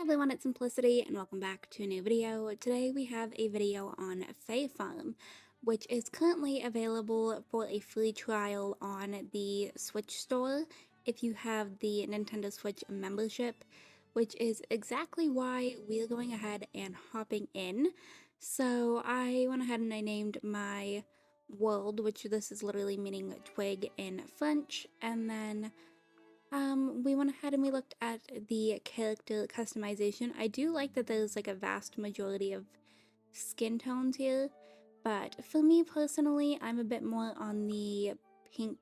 everyone, it's Simplicity and welcome back to a new video. Today we have a video on Fae Farm, which is currently available for a free trial on the Switch store if you have the Nintendo Switch membership, which is exactly why we're going ahead and hopping in. So I went ahead and I named my world, which this is literally meaning twig in French, and then we went ahead and we looked at the character customization. I do like that there's like a vast majority of skin tones here, but for me personally, I'm a bit more on the pink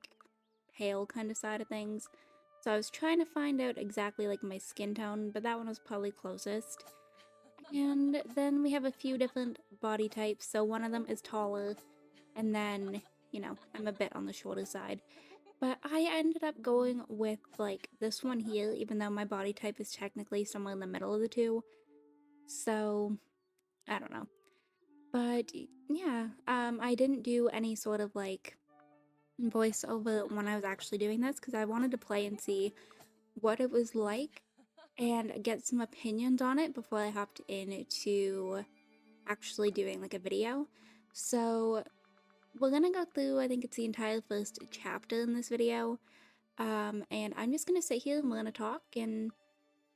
pale kind of side of things. So I was trying to find out exactly like my skin tone, but that one was probably closest. And then we have a few different body types. So one of them is taller, and then, I'm a bit on the shorter side. But I ended up going with like this one here, even though my body type is technically somewhere in the middle of the two. So I don't know. But yeah, I didn't do any sort of like voiceover when I was actually doing this because I wanted to play and see what it was like and get some opinions on it before I hopped into actually doing like a video. So we're gonna go through, I think it's the entire first chapter in this video. And I'm just gonna sit here and we're gonna talk and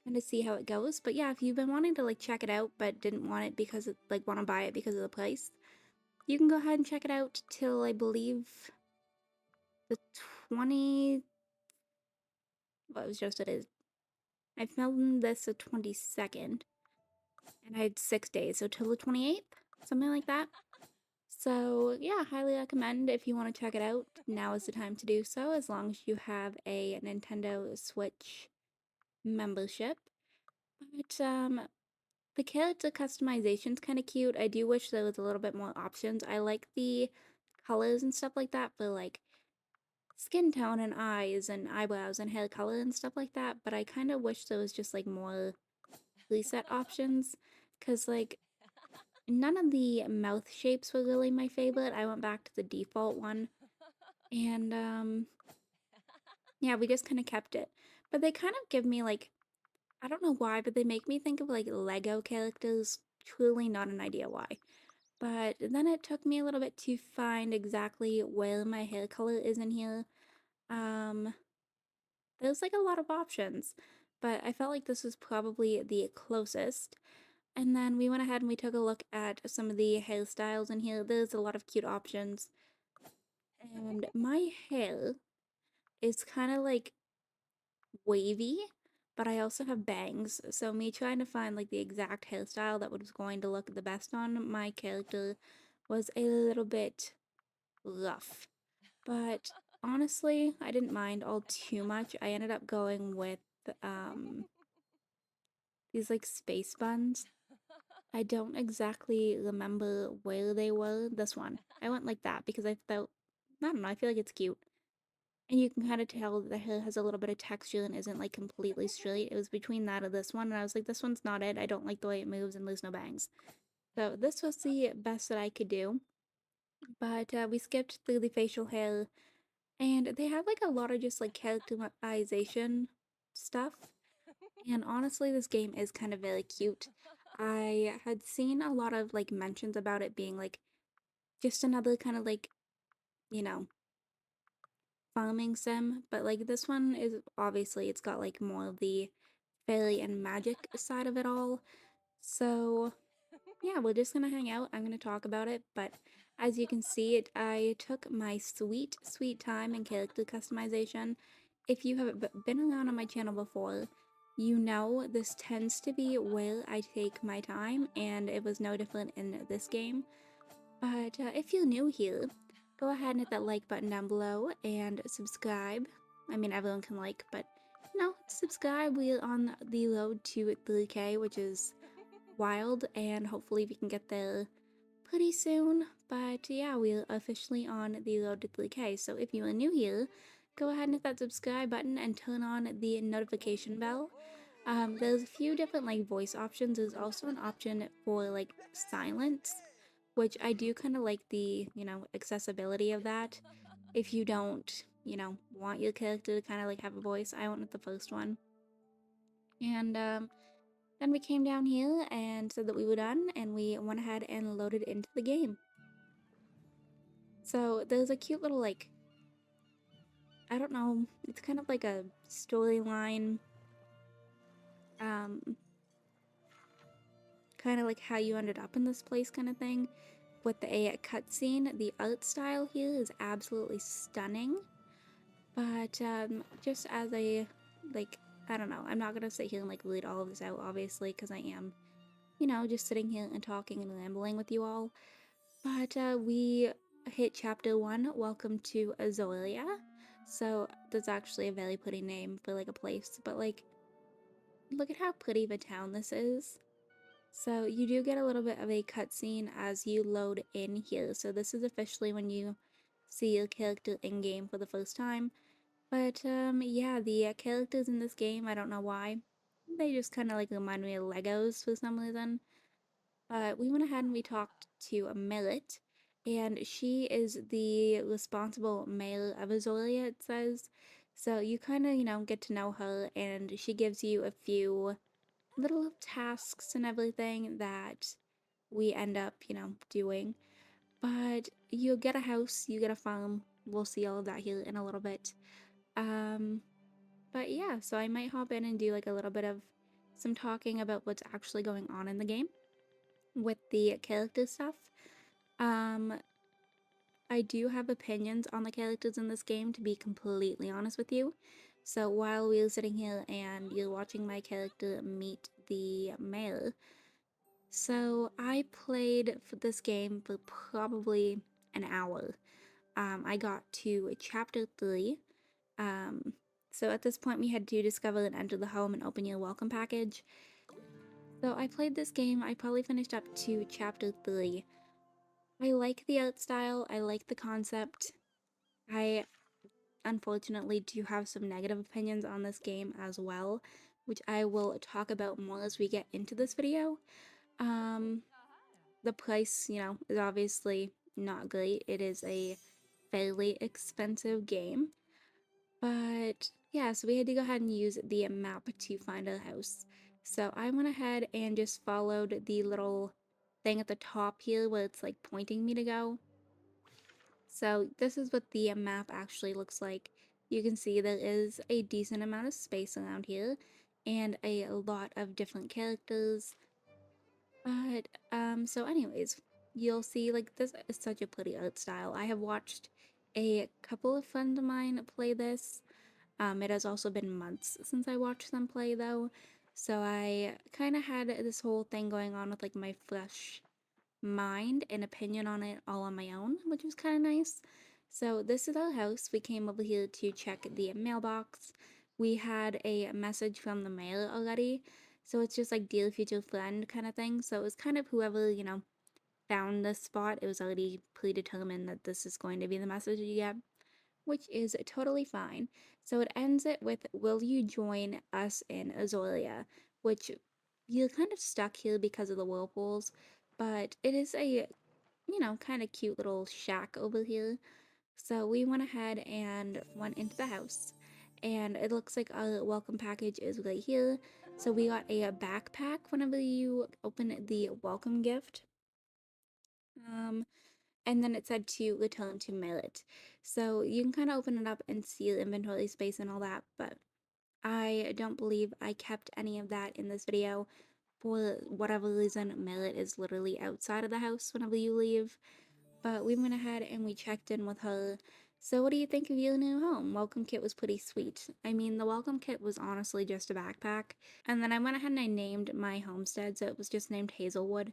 kind of see how it goes. But yeah, if you've been wanting to like check it out but didn't want it because it, like want to buy it because of the price, you can go ahead and check it out till I believe the 20. What was just it is. I filmed this the 22nd, and I had 6 days, so till the 28th, something like that. So yeah, highly recommend if you want to check it out. Now is the time to do so, as long as you have a Nintendo Switch membership. But the character customization's kind of cute. I do wish there was a little bit more options. I like the colors and stuff like that for like skin tone and eyes and eyebrows and hair color and stuff like that, but I kind of wish there was just like more reset options because like none of the mouth shapes were really my favorite. I went back to the default one and yeah, we just kind of kept it. But they kind of give me like, I don't know why, but they make me think of like Lego characters. Truly not an idea why. But then it took me a little bit to find exactly where my hair color is in here. Um, there's like a lot of options, but I felt like this was probably the closest. And then we went ahead and we took a look at some of the hairstyles in here. There's a lot of cute options. And my hair is kind of like wavy, but I also have bangs. So me trying to find like the exact hairstyle that was going to look the best on my character was a little bit rough. But honestly, I didn't mind all too much. I ended up going with um these like space buns. I don't exactly remember where they were. This one. I went like that because I felt, I don't know, I feel like it's cute. And you can kind of tell the hair has a little bit of texture and isn't like completely straight. It was between that and this one, and I was like, this one's not it. I don't like the way it moves and there's no bangs. So this was the best that I could do. But we skipped through the facial hair, and they have like a lot of just like characterization stuff. And honestly, this game is kind of very cute. I had seen a lot of like mentions about it being like just another kind of like, you know, farming sim, but like this one is obviously it's got like more of the fairy and magic side of it all. So yeah, we're just gonna hang out. I'm gonna talk about it, but as you can see, I took my sweet, sweet time in character customization. If you have been around on my channel before, you know this tends to be where I take my time, and it was no different in this game. But if you're new here, go ahead and hit that like button down below and subscribe. I mean, everyone can like, but no, subscribe. We're on the road to 3K, which is wild, and hopefully we can get there pretty soon. But yeah, we're officially on the road to 3K. So if you are new here, go ahead and hit that subscribe button and turn on the notification bell. There's a few different like voice options. There's also an option for like silence, which I do kind of like the, accessibility of that. If you don't, want your character to kind of like have a voice, I went with the first one. And Then we came down here and said that we were done, and we went ahead and loaded into the game. So there's a cute little, like, I don't know, it's kind of like a storyline, um, kind of like how you ended up in this place kind of thing. With a cutscene, the art style here is absolutely stunning. But just as a, like, I don't know, I'm not gonna sit here and like read all of this out, obviously, because I am, just sitting here and talking and rambling with you all. But we hit chapter 1, Welcome to Azoria. So that's actually a very pretty name for like a place, but like, look at how pretty of a town this is. So you do get a little bit of a cutscene as you load in here. So this is officially when you see your character in game for the first time. But yeah, the characters in this game, I don't know why, they just kind of like remind me of Legos for some reason. But we went ahead and we talked to Millet, and she is the responsible mayor of Azoria, it says. So you kind of, get to know her, and she gives you a few little tasks and everything that we end up, doing. But you get a house, you get a farm. We'll see all of that here in a little bit. Um, but yeah, so I might hop in and do like a little bit of some talking about what's actually going on in the game with the character stuff. Um, I do have opinions on the characters in this game, to be completely honest with you. So while we were sitting here and you're watching my character meet the mayor, so I played for this game for probably an hour. I got to chapter 3. Um, so at this point, we had to discover and enter the home and open your welcome package. So I played this game. I probably finished up to chapter 3. I like the art style. I like the concept. I unfortunately do have some negative opinions on this game as well, which I will talk about more as we get into this video. Um, the price, is obviously not great. It is a fairly expensive game. But yeah, so we had to go ahead and use the map to find our house. So I went ahead and just followed the little thing at the top here where it's like pointing me to go. So this is what the map actually looks like. You can see there is a decent amount of space around here and a lot of different characters. But so anyways, you'll see like this is such a pretty art style. I have watched a couple of friends of mine play this. It has also been months since I watched them play though, so I kind of had this whole thing going on with like my fresh mind and opinion on it all on my own, which was kind of nice. So this is our house. We came over here to check the mailbox. We had a message from the mail already, so it's just like dear future friend kind of thing. So it was kind of whoever, found this spot, it was already predetermined that this is going to be the message you get, which is totally fine. So it ends it with, will you join us in Azoria? Which you're kind of stuck here because of the whirlpools, but it is a, kind of cute little shack over here. So we went ahead and went into the house, and it looks like our welcome package is right here. So we got a backpack whenever you open the welcome gift. Um, and then it said to return to Merit. So you can kind of open it up and see the inventory space and all that, but I don't believe I kept any of that in this video. For whatever reason, Merit is literally outside of the house whenever you leave. But we went ahead and we checked in with her. So what do you think of your new home? Welcome kit was pretty sweet. I mean, the welcome kit was honestly just a backpack. And then I went ahead and I named my homestead, so it was just named Hazelwood.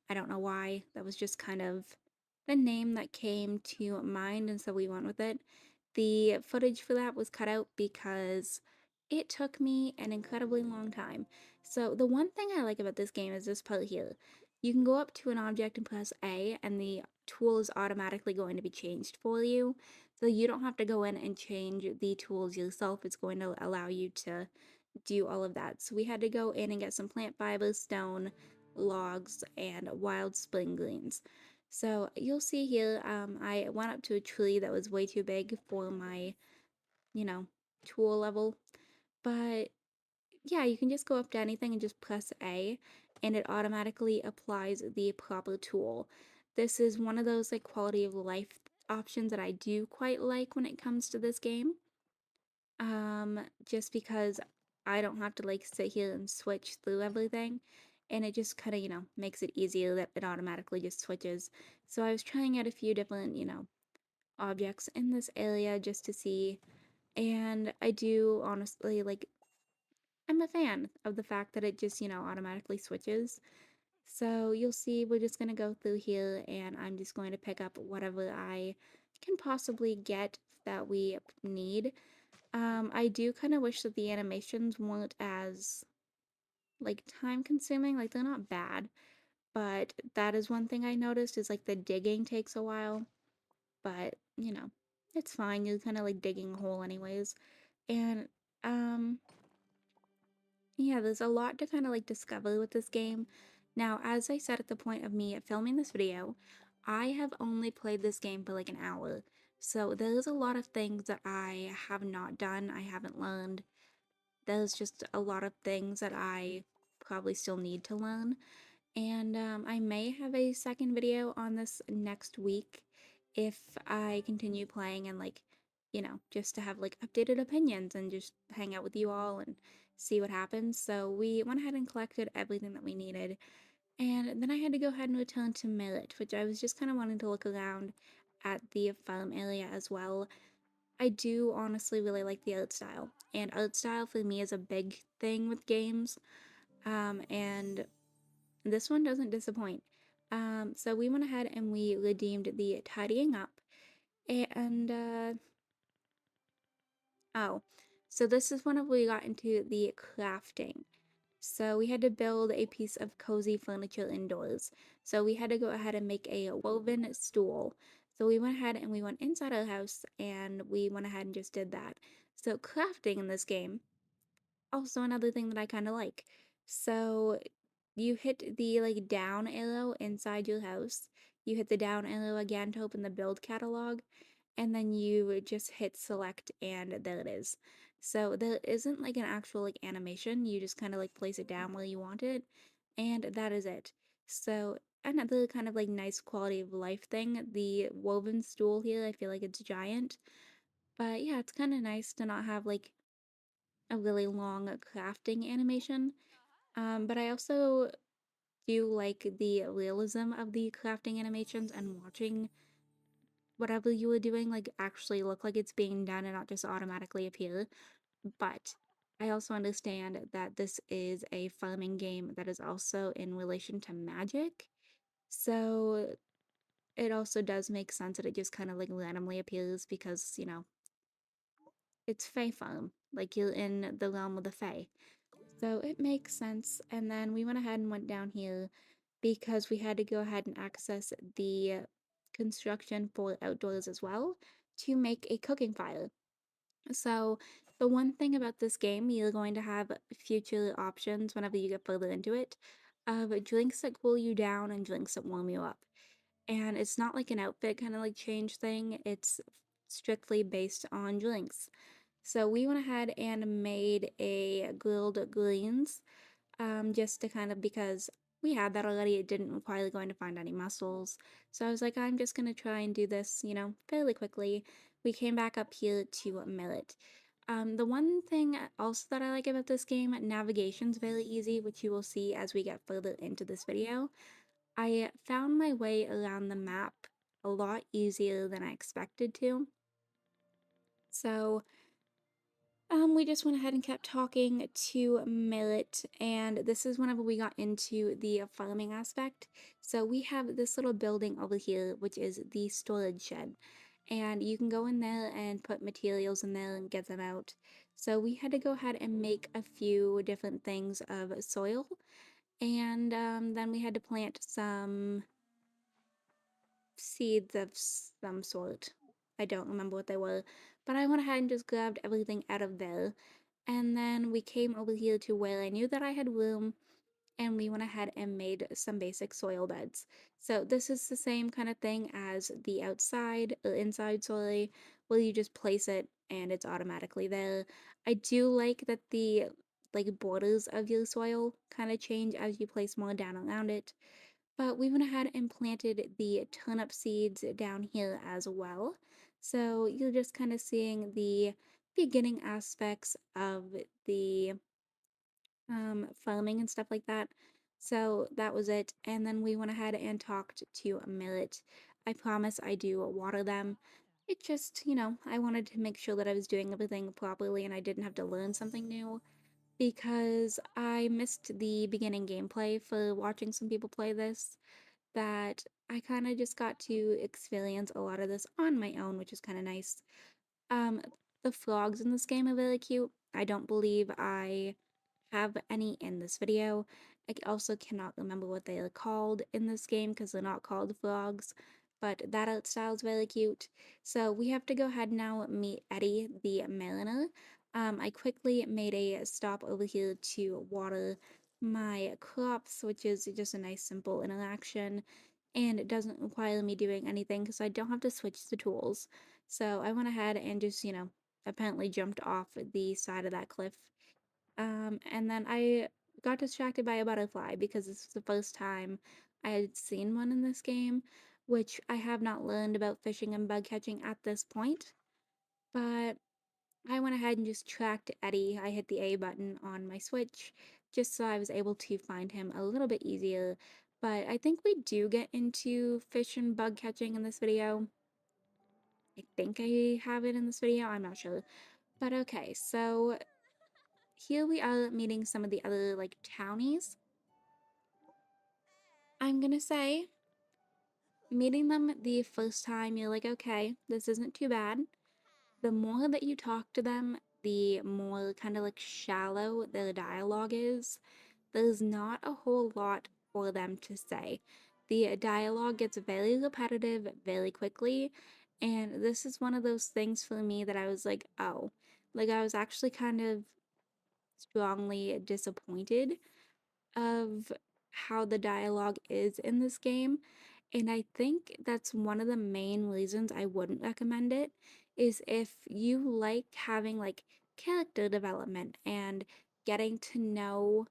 I don't know why. That was just kind of the name that came to mind, and so we went with it. The footage for that was cut out because it took me an incredibly long time. So, the one thing I like about this game is this part here. You can go up to an object and press A, and the tool is automatically going to be changed for you. So, you don't have to go in and change the tools yourself. It's going to allow you to do all of that. So we had to go in and get some plant fibers, stone, logs, and wild spring greens. So you'll see here, I went up to a tree that was way too big for my, you know, tool level. But Yeah, you can just go up to anything and just press A, and it automatically applies the proper tool. This is one of those like quality of life options that I do quite like when it comes to this game. Just because I don't have to like sit here and switch through everything, and it just kind of, makes it easier that it automatically just switches. So I was trying out a few different, objects in this area just to see, and I do honestly like I'm a fan of the fact that it just, automatically switches. So you'll see we're just going to go through here and I'm just going to pick up whatever I can possibly get that we need. I do kind of wish that the animations weren't as like time consuming. Like they're not bad, but that is one thing I noticed is like the digging takes a while, but it's fine. You're kind of like digging a hole anyways. And um yeah, there's a lot to kind of like discover with this game. Now, as I said at the point of me filming this video, I have only played this game for like an hour. So there's a lot of things that I have not done, I haven't learned. There's just a lot of things that I probably still need to learn. And I may have a second video on this next week if I continue playing and like, just to have like updated opinions and just hang out with you all and see what happens. So we went ahead and collected everything that we needed. And then I had to go ahead and return to Millet, which I was just kind of wanting to look around at the farm area as well. I do honestly really like the art style. And art style for me is a big thing with games. And this one doesn't disappoint. So we went ahead and we redeemed the tidying up. And, oh, so this is when we got into the crafting. So we had to build a piece of cozy furniture indoors. So we had to go ahead and make a woven stool. So we went ahead and we went inside our house and we went ahead and just did that. So crafting in this game, also another thing that I kind of like. So you hit the like down arrow inside your house. You hit the down arrow again to open the build catalog, and then you just hit select and there it is. So there isn't like an actual like animation. You just kind of like place it down where you want it, and that is it. So another kind of like nice quality of life thing, the woven stool here, I feel like it's giant. But yeah, it's kind of nice to not have like a really long crafting animation. But I also do like the realism of the crafting animations and watching whatever you were doing like actually look like it's being done and not just automatically appear. But I also understand that this is a farming game that is also in relation to magic. So it also does make sense that it just kind of like randomly appears because, it's Fae farm. Like you're in the realm of the Fae. So it makes sense. And then we went ahead and went down here because we had to go ahead and access the construction for outdoors as well to make a cooking fire. So the one thing about this game, you're going to have future options whenever you get further into it of drinks that cool you down and drinks that warm you up. And it's not like an outfit kind of like change thing, it's strictly based on drinks. So we went ahead and made a grilled greens, just to kind of because we had that already, it didn't require going to find any mussels. So I was like, I'm just gonna try and do this, fairly quickly. We came back up here to Millet. The one thing also that I like about this game, navigation's very easy, which you will see as we get further into this video. I found my way around the map a lot easier than I expected to. So we just went ahead and kept talking to Millet, and this is whenever we got into the farming aspect. So we have this little building over here, which is the storage shed, and you can go in there and put materials in there and get them out. So we had to go ahead and make a few different things of soil, and then we had to plant some seeds of some sort. I don't remember what they were, but I went ahead and just grabbed everything out of there. And then we came over here to where I knew that I had room, and we went ahead and made some basic soil beds. So this is the same kind of thing as the outside or inside soil, where you just place it and it's automatically there. I do like that the like borders of your soil kind of change as you place more down around it. But we went ahead and planted the turnip seeds down here as well. So you're just kind of seeing the beginning aspects of the farming and stuff like that. So that was it. And then we went ahead and talked to Millet. I promise I do water them. It just, I wanted to make sure that I was doing everything properly and I didn't have to learn something new because I missed the beginning gameplay for watching some people play this. That I kind of just got to experience a lot of this on my own, which is kind of nice. Um, the frogs in this game are really cute. I don't believe I have any in this video. I also cannot remember what they are called in this game because they're not called frogs, but that art style is really cute. So we have to go ahead now meet Eddie the mariner. I quickly made a stop over here to water my crops, which is just a nice simple interaction and it doesn't require me doing anything because I don't have to switch the tools. So I went ahead and just, apparently jumped off the side of that cliff and then I got distracted by a butterfly because this was the first time I had seen one in this game, which I have not learned about fishing and bug catching at this point. But I went ahead and just tracked Eddie. I hit the A button on my Switch just so I was able to find him a little bit easier. But I think we do get into fish and bug catching in this video. I think I have it in this video, I'm not sure. But okay, so here we are meeting some of the other like townies. I'm gonna say meeting them the first time you're like, okay, this isn't too bad. The more that you talk to them, the more kind of like shallow their dialogue is. There's not a whole lot for them to say. The dialogue gets very repetitive very quickly, and this is one of those things for me that I was like, oh, like I was actually kind of strongly disappointed of how the dialogue is in this game. And I think that's one of the main reasons I wouldn't recommend it is if you like having like character development and getting to know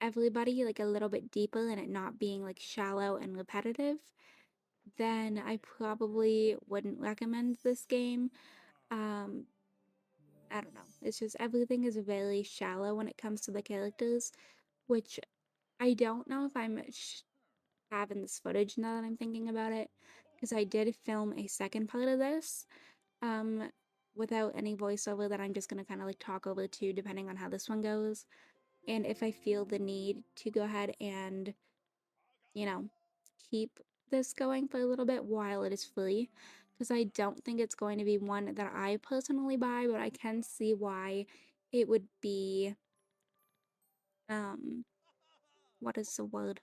everybody like a little bit deeper and it not being like shallow and repetitive, then I probably wouldn't recommend this game. Um, I don't know. It's just everything is very shallow when it comes to the characters, which I don't know if I'm having this footage now that I'm thinking about it, because I did film a second part of this, um, without any voiceover that I'm just gonna kind of like talk over to depending on how this one goes. And if I feel the need to go ahead and, you know, keep this going for a little bit while it is free, because I don't think it's going to be one that I personally buy, but I can see why it would be, um, what is the word?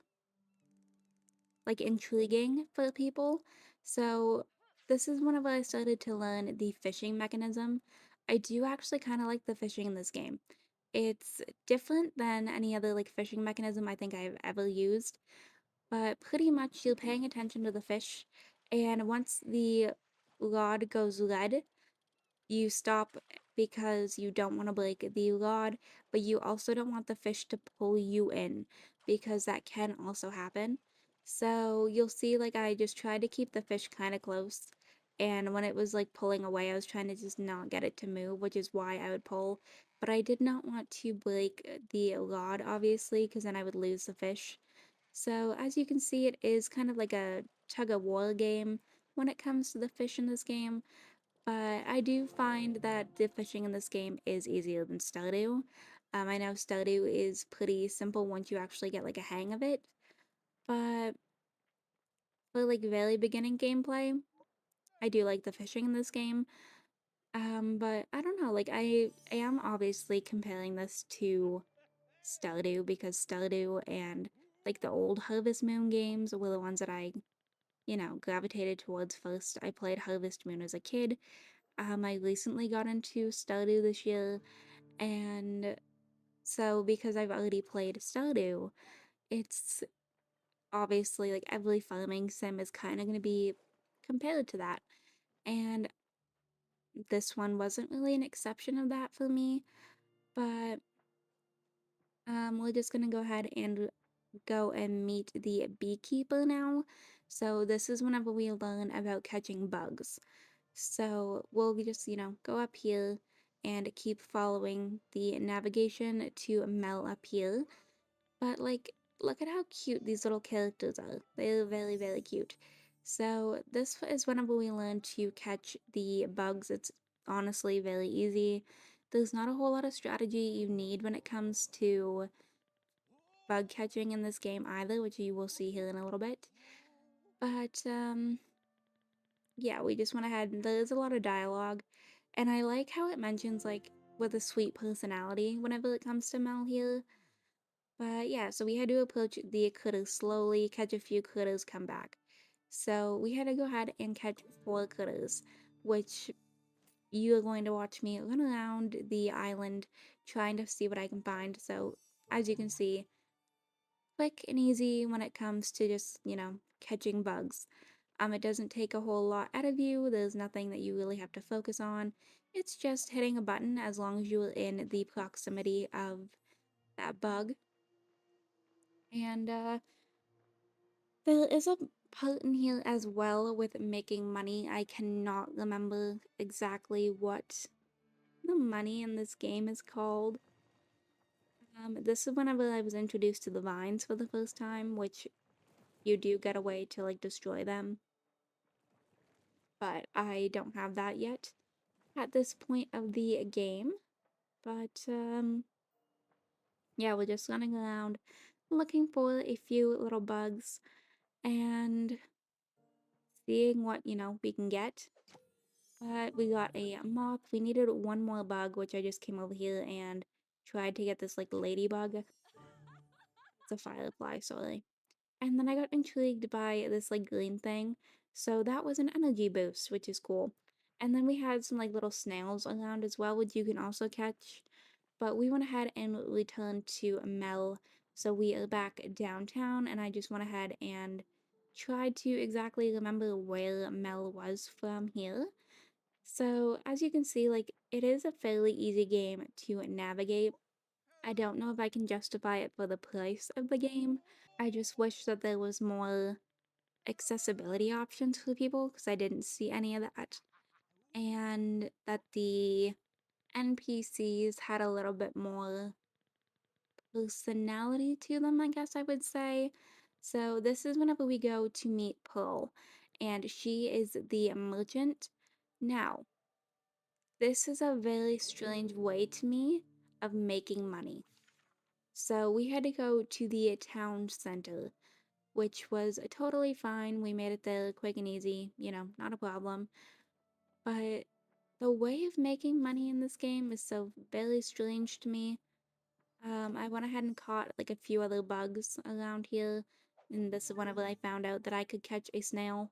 Like intriguing for people. So this is whenever I started to learn the fishing mechanism. I do actually kind of like the fishing in this game. It's different than any other like fishing mechanism I think I've ever used, but pretty much you're paying attention to the fish, and once the rod goes red, you stop because you don't want to break the rod, but you also don't want the fish to pull you in because that can also happen. So you'll see, like, I just tried to keep the fish kind of close. And when it was like pulling away, I was trying to just not get it to move, which is why I would pull. But I did not want to break the rod, obviously, because then I would lose the fish. So as you can see, it is kind of like a tug of war game when it comes to the fish in this game. But I do find that the fishing in this game is easier than Stardew. I know Stardew is pretty simple once you actually get like a hang of it, but for like very beginning gameplay, I do like the fishing in this game. But I don't know, like I am obviously comparing this to Stardew because Stardew and like the old Harvest Moon games were the ones that I, gravitated towards first. I played Harvest Moon as a kid. I recently got into Stardew this year, and so because I've already played Stardew, it's obviously like every farming sim is kind of going to be compared to that. And this one wasn't really an exception of that for me, but We're just gonna go ahead and go and meet the beekeeper now. So this is whenever we learn about catching bugs. So we'll just, go up here and keep following the navigation to Mel up here. But like, look at how cute these little characters are. They're very, very cute. So this is whenever we learn to catch the bugs. It's honestly very easy. There's not a whole lot of strategy you need when it comes to bug catching in this game either, which you will see here in a little bit. But yeah, we just went ahead and there's a lot of dialogue, and I like how it mentions like with a sweet personality whenever it comes to Mel here. But yeah, so we had to approach the critters slowly, catch a few critters, come back. So we had to go ahead and catch 4 critters, which you are going to watch me run around the island trying to see what I can find. So as you can see, quick and easy when it comes to just, catching bugs. It doesn't take a whole lot out of you. There's nothing that you really have to focus on. It's just hitting a button as long as you're in the proximity of that bug. And there is a part in here as well with making money. I cannot remember exactly what the money in this game is called. This is whenever I was introduced to the vines for the first time, which you do get a way to like destroy them, but I don't have that yet at this point of the game. But yeah, we're just running around looking for a few little bugs and seeing what, we can get. But we got a moth. We needed one more bug, which I just came over here and tried to get this like ladybug. It's a firefly, sorry. And then I got intrigued by this like green thing. So that was an energy boost, which is cool. And then we had some like little snails around as well, which you can also catch. But we went ahead and returned to Mel. So we are back downtown, and I just went ahead and tried to exactly remember where Mel was from here. So as you can see, like it is a fairly easy game to navigate. I don't know if I can justify it for the price of the game. I just wish that there was more accessibility options for people because I didn't see any of that. And that the NPCs had a little bit more personality to them, I guess I would say. So this is whenever we go to meet Pearl, and she is the merchant. Now, this is a very strange way to me of making money. So we had to go to the town center, which was totally fine. We made it there quick and easy, not a problem. But the way of making money in this game is so very strange to me. I went ahead and caught like a few other bugs around here, and this is whenever I found out that I could catch a snail.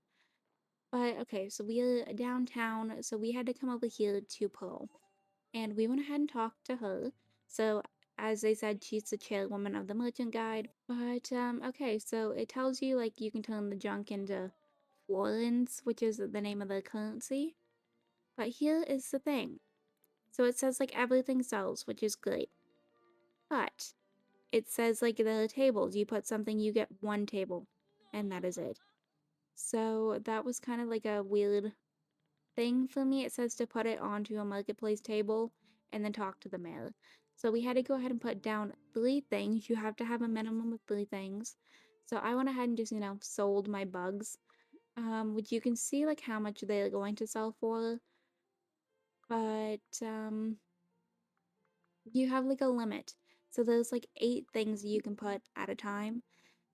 But okay, so we're downtown, so we had to come over here to Pearl, and we went ahead and talked to her. So as they said, she's the chairwoman of the merchant guide. But okay, so it tells you like you can turn the junk into florins, which is the name of the currency. But here is the thing. So it says like everything sells, which is great. But it says like the tables, you put something, you get one table, and that is it. So that was kind of like a weird thing for me. It says to put it onto a marketplace table and then talk to the mayor. So we had to go ahead and put down 3 things. You have to have a minimum of 3 things. So I went ahead and just, sold my bugs. Which you can see like how much they're going to sell for. But you have like a limit. So there's like 8 things you can put at a time.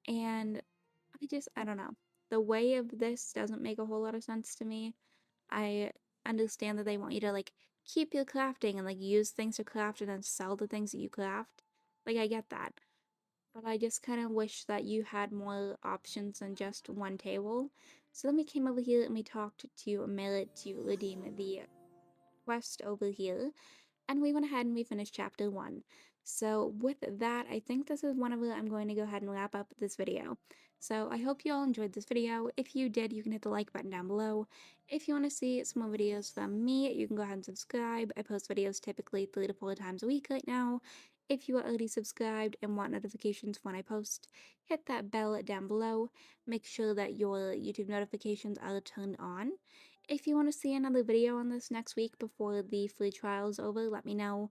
And I don't know. The way of this doesn't make a whole lot of sense to me. I understand that they want you to like keep your crafting and like use things to craft and then sell the things that you craft. Like I get that. But I just kind of wish that you had more options than just one table. So then we came over here and we talked to Merit to redeem the quest over here, and we went ahead and we finished chapter 1. So with that, I think this is one of the I'm going to go ahead and wrap up this video. So I hope you all enjoyed this video. If you did, you can hit the like button down below. If you want to see some more videos from me, you can go ahead and subscribe. I post videos typically 3 to 4 times a week right now. If you are already subscribed and want notifications when I post, hit that bell down below. Make sure that your YouTube notifications are turned on. If you want to see another video on this next week before the free trial is over, let me know.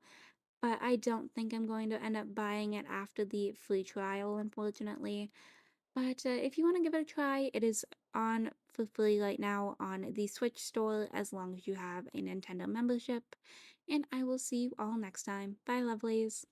But I don't think I'm going to end up buying it after the free trial, unfortunately. But if you want to give it a try, it is on for free right now on the Switch store as long as you have a Nintendo membership. And I will see you all next time. Bye, lovelies.